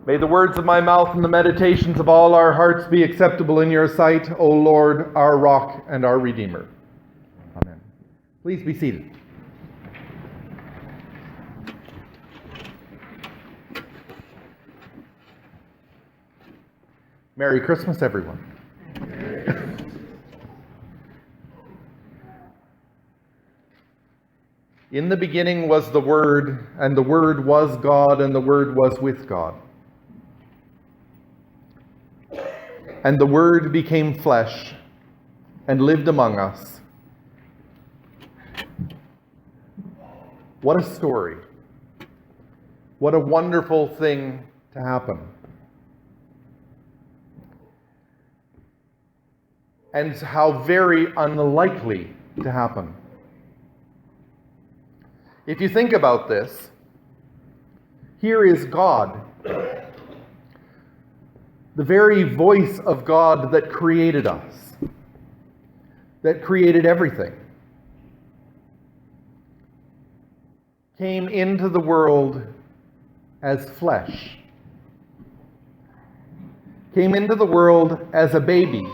May the words of my mouth and the meditations of all our hearts be acceptable in your sight, O Lord, our rock and our Redeemer. Amen. Please be seated. Merry Christmas, everyone. In the beginning was the Word, and the Word was God, and the Word was with God. And the Word became flesh and lived among us. What a story. What a wonderful thing to happen. And how very unlikely to happen. If you think about this, here is God, the very voice of God that created us, that created everything, came into the world as flesh, came into the world as a baby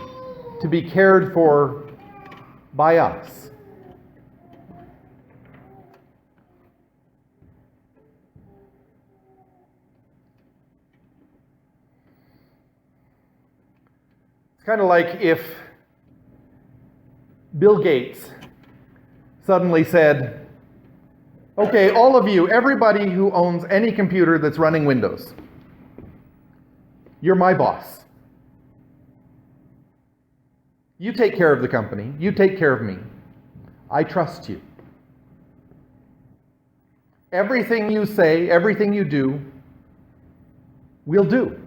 to be cared for by us. It's kind of like if Bill Gates suddenly said, okay, all of you, everybody who owns any computer that's running Windows, you're my boss. You take care of the company. You take care of me. I trust you. Everything you say, everything you do, we'll do.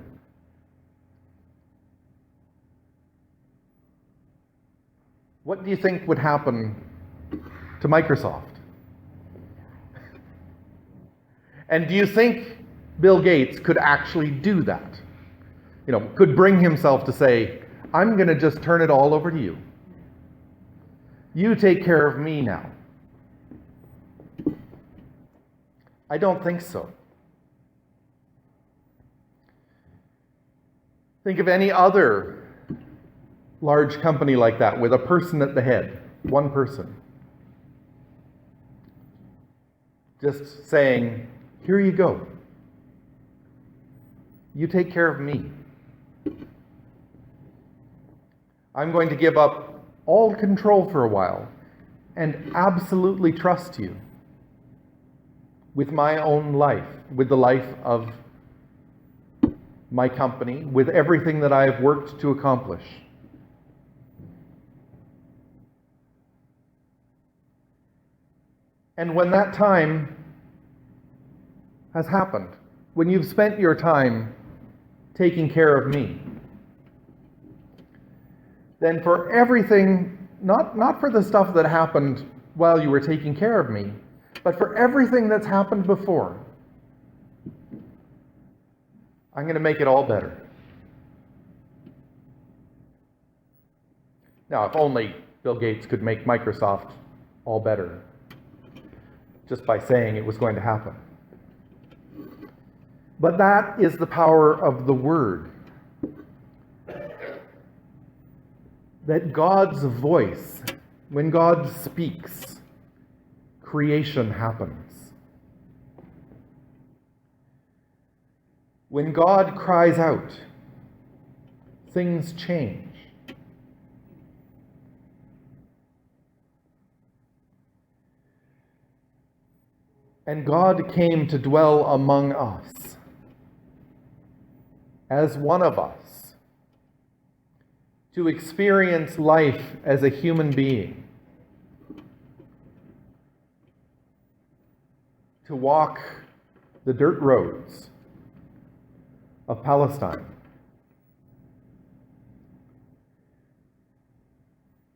What do you think would happen to Microsoft? And do you think Bill Gates could actually do that? Could bring himself to say, I'm going to just turn it all over to you. You take care of me now. I don't think so. Think of any other large company like that with a person at the head, one person. Just saying, here you go. You take care of me. I'm going to give up all control for a while and absolutely trust you with my own life, with the life of my company, with everything that I have worked to accomplish. And when that time has happened, when you've spent your time taking care of me, then for everything, not for the stuff that happened while you were taking care of me, but for everything that's happened before, I'm going to make it all better. Now, if only Bill Gates could make Microsoft all better, just by saying it was going to happen. But that is the power of the Word. That God's voice, when God speaks, creation happens. When God cries out, things change. And God came to dwell among us as one of us, to experience life as a human being, to walk the dirt roads of Palestine,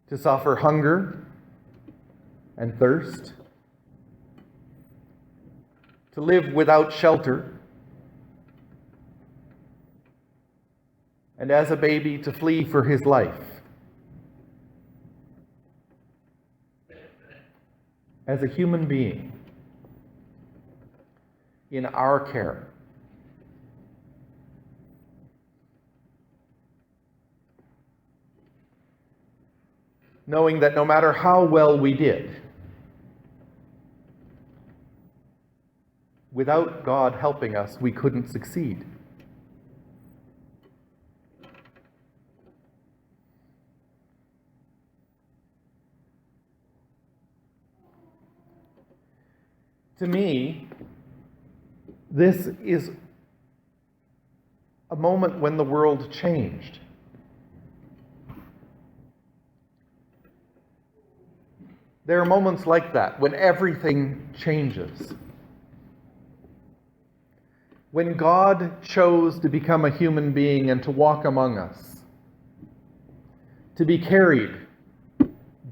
to suffer hunger and thirst, to live without shelter, and as a baby to flee for his life. As a human being, in our care. knowing that no matter how well we did, without God helping us, we couldn't succeed. To me, this is a moment when the world changed. There are moments like that when everything changes. When God chose to become a human being and to walk among us, to be carried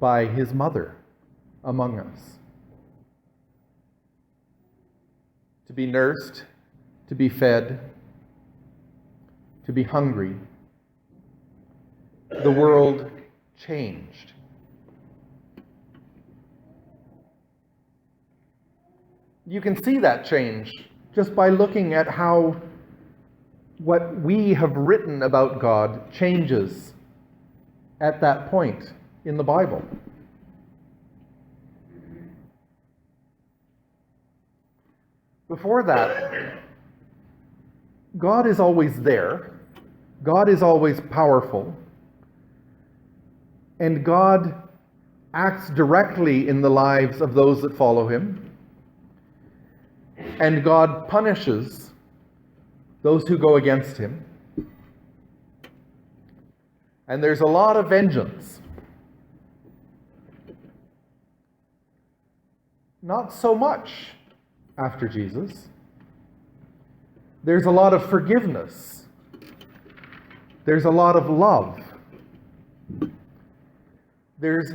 by his mother among us, to be nursed, to be fed, to be hungry, the world changed. You can see that change just by looking at how what we have written about God changes at that point in the Bible. Before that, God is always there. God is always powerful. And God acts directly in the lives of those that follow him. And God punishes those who go against him. And there's a lot of vengeance. Not so much after Jesus. There's a lot of forgiveness. There's a lot of love. There's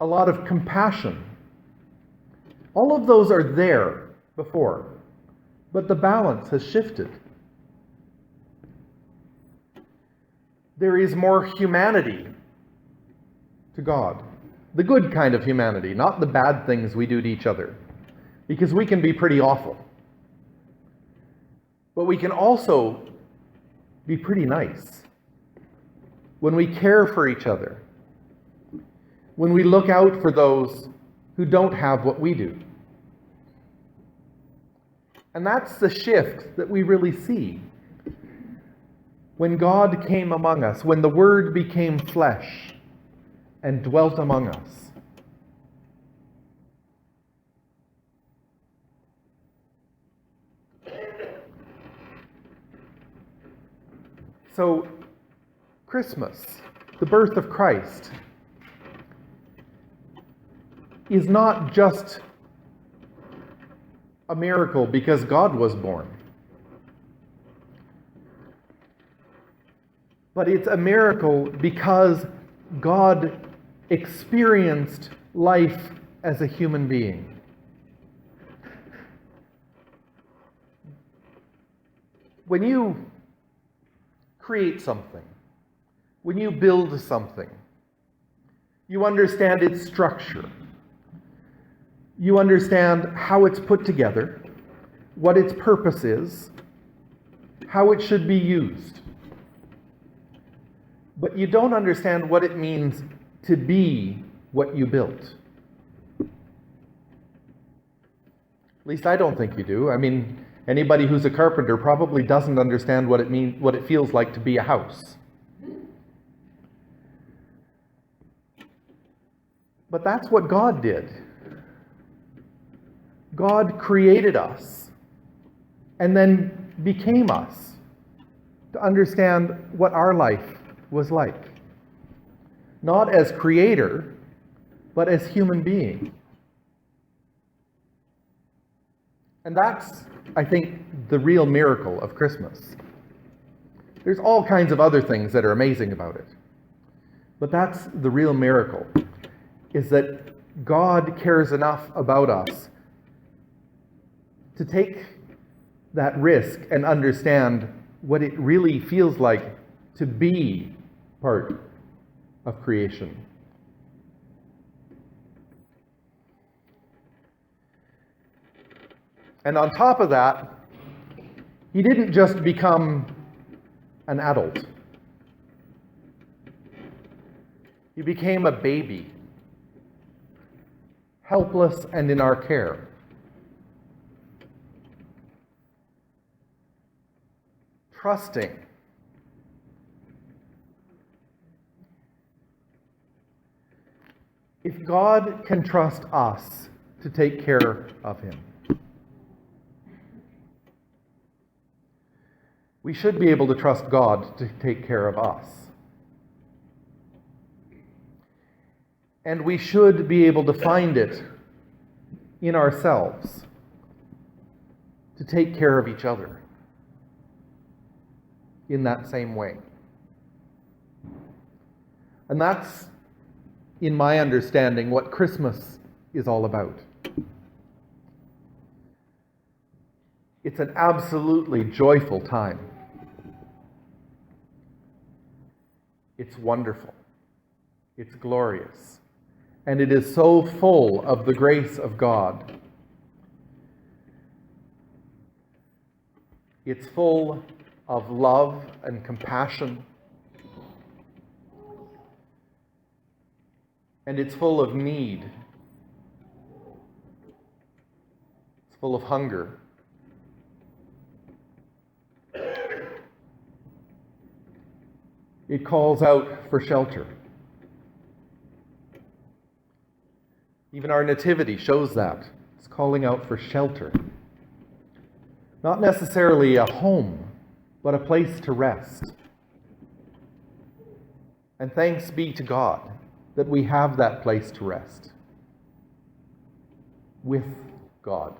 a lot of compassion. All of those are there before, but the balance has shifted. There is more humanity to God. The good kind of humanity, not the bad things we do to each other, because we can be pretty awful. But we can also be pretty nice when we care for each other, when we look out for those who don't have what we do. And that's the shift that we really see. When God came among us, when the Word became flesh and dwelt among us. So, Christmas, the birth of Christ, is not just a miracle because God was born. But it's a miracle because God experienced life as a human being. When you create something, when you build something, you understand its structure. You understand how it's put together, what its purpose is, how it should be used. But you don't understand what it means to be what you built. At least I don't think you do. I mean, anybody who's a carpenter probably doesn't understand what it feels like to be a house. But that's what God did. God created us and then became us to understand what our life was like. Not as creator, but as human being. And that's, I think, the real miracle of Christmas. There's all kinds of other things that are amazing about it. But that's the real miracle, is that God cares enough about us to take that risk and understand what it really feels like to be part of creation. And on top of that, he didn't just become an adult. He became a baby, helpless and in our care. Trusting. If God can trust us to take care of him, we should be able to trust God to take care of us. And we should be able to find it in ourselves to take care of each other in that same way. And that's, in my understanding, what Christmas is all about. It's an absolutely joyful time. It's wonderful. It's glorious. And it is so full of the grace of God. It's full of love and compassion. And it's full of need. It's full of hunger. It calls out for shelter. Even our nativity shows that. It's calling out for shelter. Not necessarily a home, but a place to rest. And thanks be to God that we have that place to rest with God.